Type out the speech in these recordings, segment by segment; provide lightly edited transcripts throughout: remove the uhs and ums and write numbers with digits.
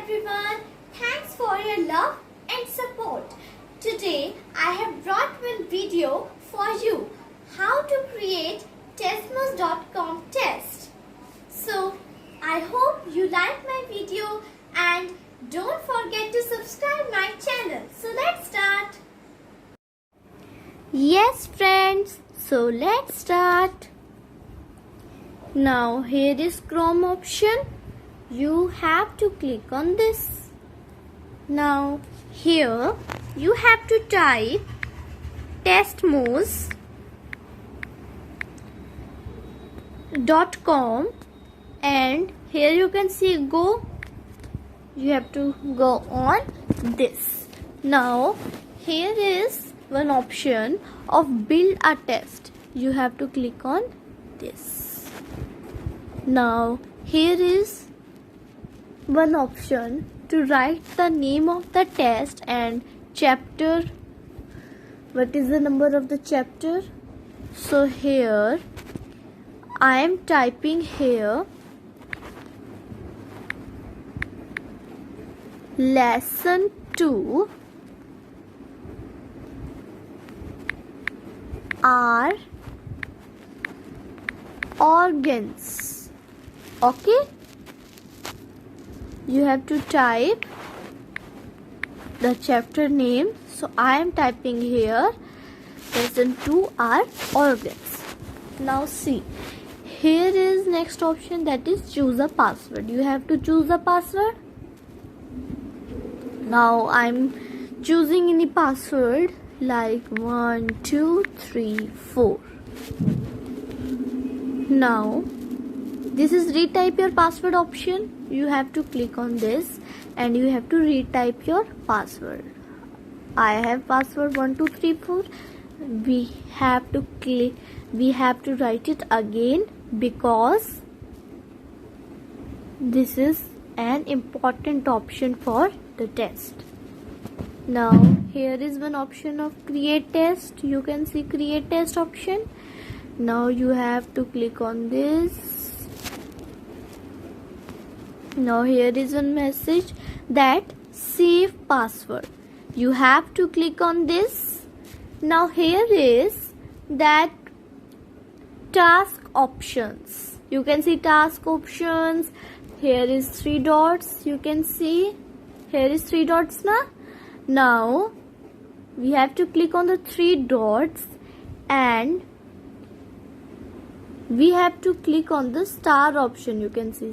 everyone. Thanks for your love and support. Today I have brought one video for you. How to create Testmos.com test. So I hope you like my video and don't forget to subscribe my channel. So let's start. Yes friends, so let's start. Now here is Chrome option. You have to click on this. Now here you have to type testmos.com and here you can see go. You have to go on this. Now here is one option of build a test. You have to click on this. Now here is one option to write the name of the test and chapter. What is the number of the chapter? So here I am typing here lesson 2 are organs. Okay, you have to type the chapter name. So I am typing here lesson 2 are organs. Now see, here is next option, that is choose a password. You have to choose a password. Now I'm choosing any password like 1 2 3 4. Now this is retype your password option. You have to click on this and you have to retype your password. I have password 1 2 3 4. We have to write it again because this is an important option for the test. Now here is one option of create test. You can see create test option. Now you have to click on this. Now here is a message that save password. You have to click on this. Now here is that task options. You can see task options. Here is 3 dots. You can see here is 3 dots now. Now we have to click on the 3 dots and we have to click on the star option. You can see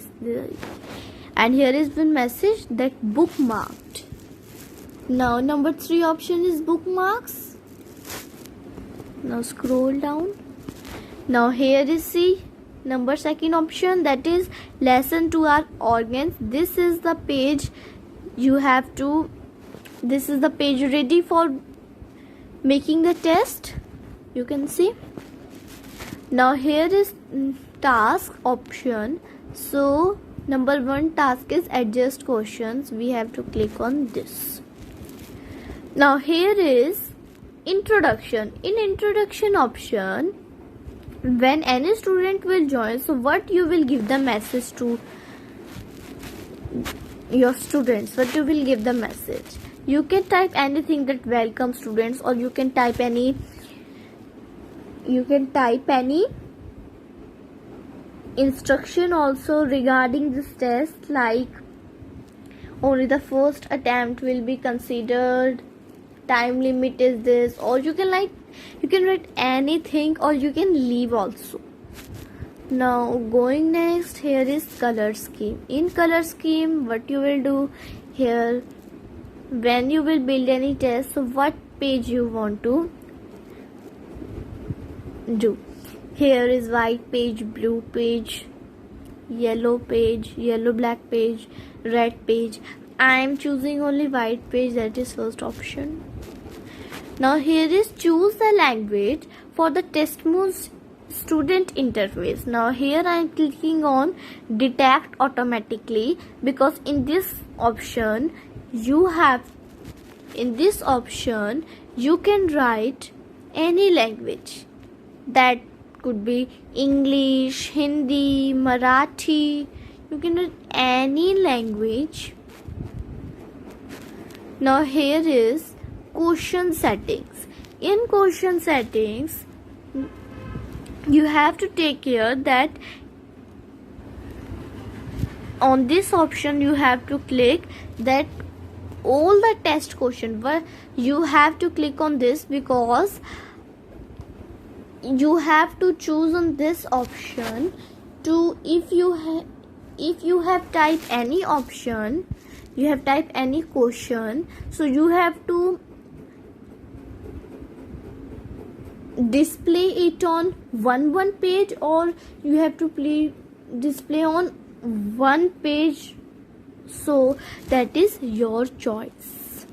and here is the message that bookmarked. Now number 3 option is bookmarks. Now scroll down. Now here is see number 2nd option, that is lesson 2 are organs. This is the page you have to, this is the page ready for making the test. You can see. Now here is task option. So number 1 task is adjust questions. We have to click on this. Now here is introduction. In introduction option, when any student will join, so what you will give the message to your students, what you will give the message. You can type anything that welcome students, or you can type any instruction also regarding this test, like only the first attempt will be considered, time limit is this, or you can write anything, or you can leave also. Now going next, here is color scheme. In color scheme, what you will do here, when you will build any test, so what page you want to do. Here is white page, blue page, yellow black page, red page. I am choosing only white page, that is first option. Now here is choose the language for the Testmos student interface. Now here I am clicking on detect automatically, because in this option you can write any language. That could be English, Hindi, Marathi. You can write any language Now here is question settings. In question settings, you have to take care that on this option you have to click that all the test question, but you have to click on this because you have to choose on this option to if you have typed any option, you have typed any question, so you have to display it on one page, or you have to display on one page, so that is your choice.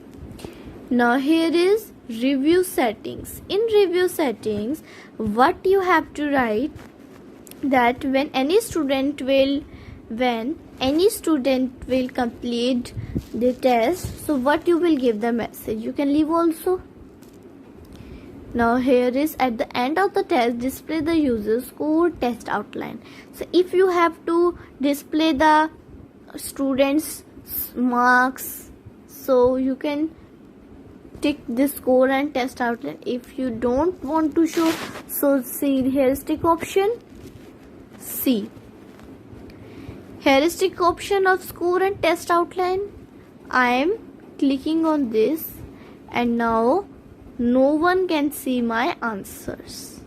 Now here is review settings. In review settings, what you have to write that when any student will complete the test, so what you will give the message, you can leave also. Now here is at the end of the test, display the user score test outline. So if you have to display the students marks, so you can tick the score and test outline. If you don't want to show, so see, here is tick option C. Here is tick option of score and test outline. I am clicking on this, and now no one can see my answers,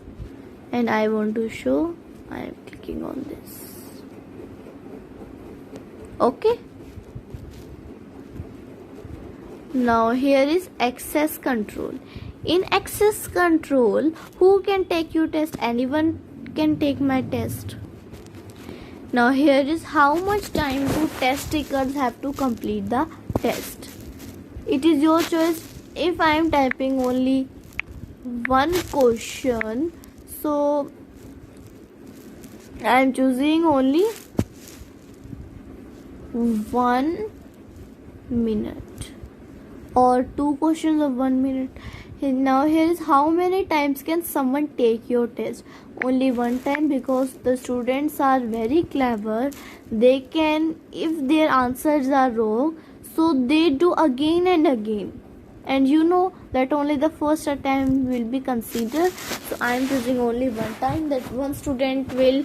and I want to show. I am clicking on this. Okay. Now here is access control. In access control, who can take your test? Anyone can take my test. Now here is how much time do test takers have to complete the test. It is your choice. If I am typing only one question, so I am choosing only 1 minute or 2 questions of 1 minute. Now here is how many times can someone take your test? Only one time, because the students are very clever. They can, if their answers are wrong, so they do again and again, and you know that only the first attempt will be considered. So I am choosing only one time, that one student will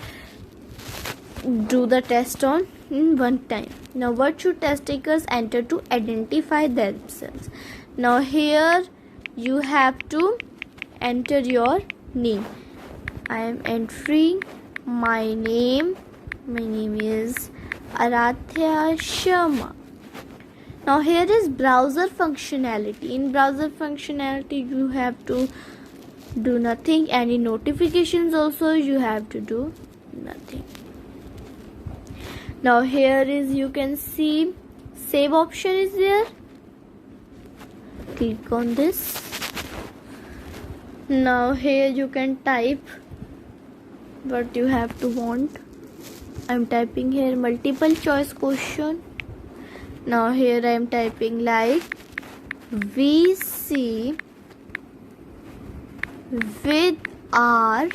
do the test on in one time. Now what should test takers enter to identify themselves? Now here you have to enter your name. I am entering my name. My name is Aradhya Sharma. Now here is browser functionality. In browser functionality, you have to do nothing. Any notifications also you have to do nothing. Now here is, you can see save option is there. Click on this. Now here you can type what you have to want. I'm typing here multiple choice question. Now here I am typing like VC with R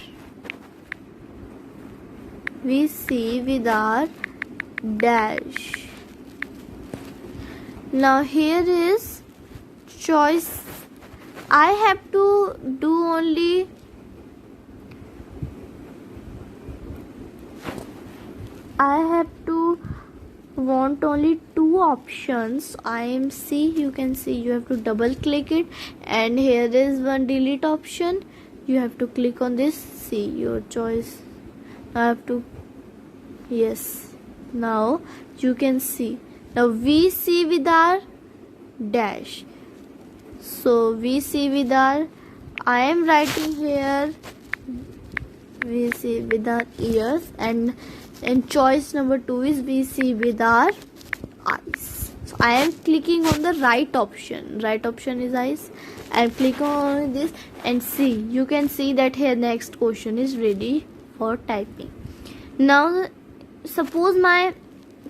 dash. Now here is choice. I have to do only want only 2 options. I am C. You can see, you have to double click it, and here is one delete option. You have to click on this C, your choice. I have to, yes. Now you can see, now VC with R dash. So VC with R, I am writing here VC with R ears, and choice number 2 is VC with R eyes. So I am clicking on the right option. Right option is eyes. I am clicking on this, and see, you can see that here next question is ready for typing. Now suppose my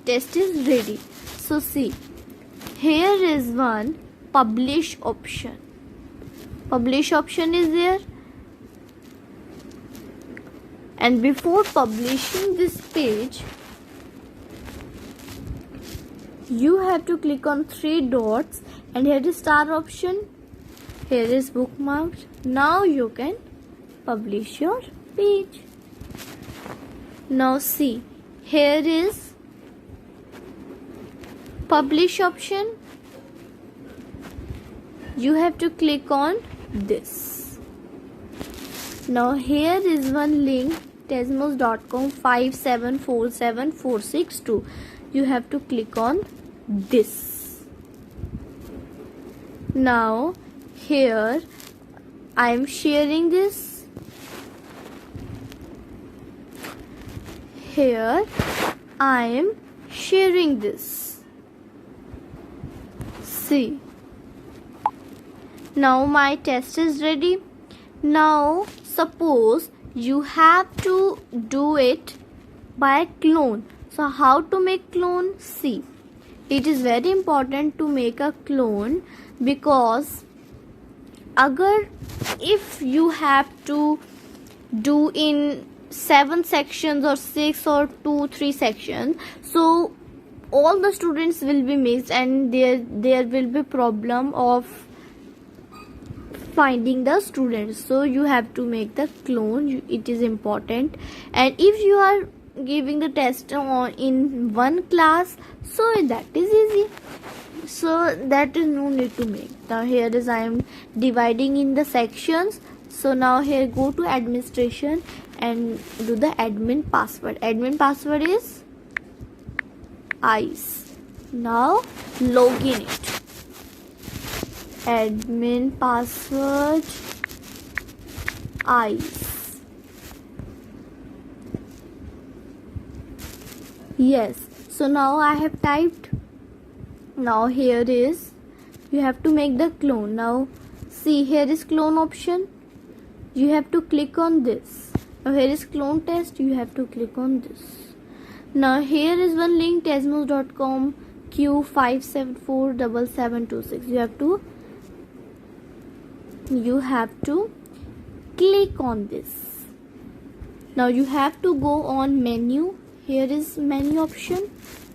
test is ready. So see, here is one publish option. Publish option is there, and before publishing this page, you have to click on 3 dots and here is star option. Here is bookmarked. Now you can publish your page. Now see, here is publish option. You have to click on this. Now here is one link, tesmos.com 5747462. You have to click on this. Now here I am sharing this. Here I am sharing this. See. Now my test is ready. Now suppose you have to do it by clone. So how to make clone? See, it is very important to make a clone, because if you have to do in 7 sections or 6 or 2-3 sections, so all the students will be mixed and there will be problem of finding the students. So you have to make the clone. It is important. And if you are giving the test in one class, so that is easy. So that is no need to make. Now here is I am dividing in the sections. So now here go to administration and do the admin password. Admin password is ICE. Now login it. Admin password ICE. Yes. So now I have typed. Now here is, you have to make the clone. Now see, here is clone option. You have to click on this. Now here is clone test. You have to click on this. Now here is one link, tesmos.com Q5747726. You have to click on this. Now you have to go on menu. Here is menu option.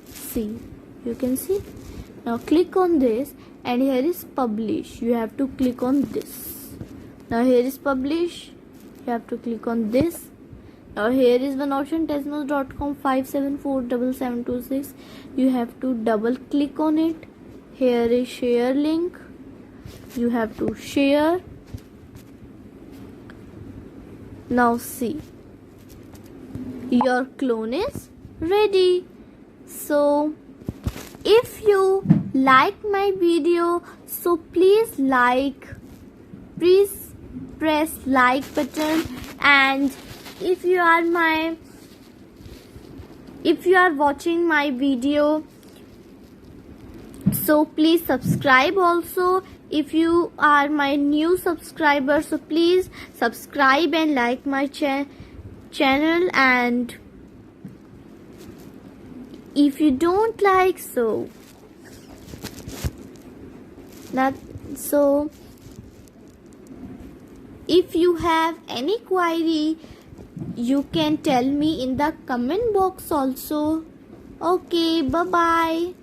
See, you can see. Now click on this and here is publish. You have to click on this. Now here is publish. You have to click on this. Now here is one option, tesmos.com 5747726. You have to double click on it. Here is share link. You have to share. Now see, your clone is ready. So if you like my video, so please press like button, and if you are watching my video, so please subscribe also. If you are my new subscriber, so please subscribe and like my channel, and if you don't like, so if you have any query, you can tell me in the comment box also. Okay, bye bye.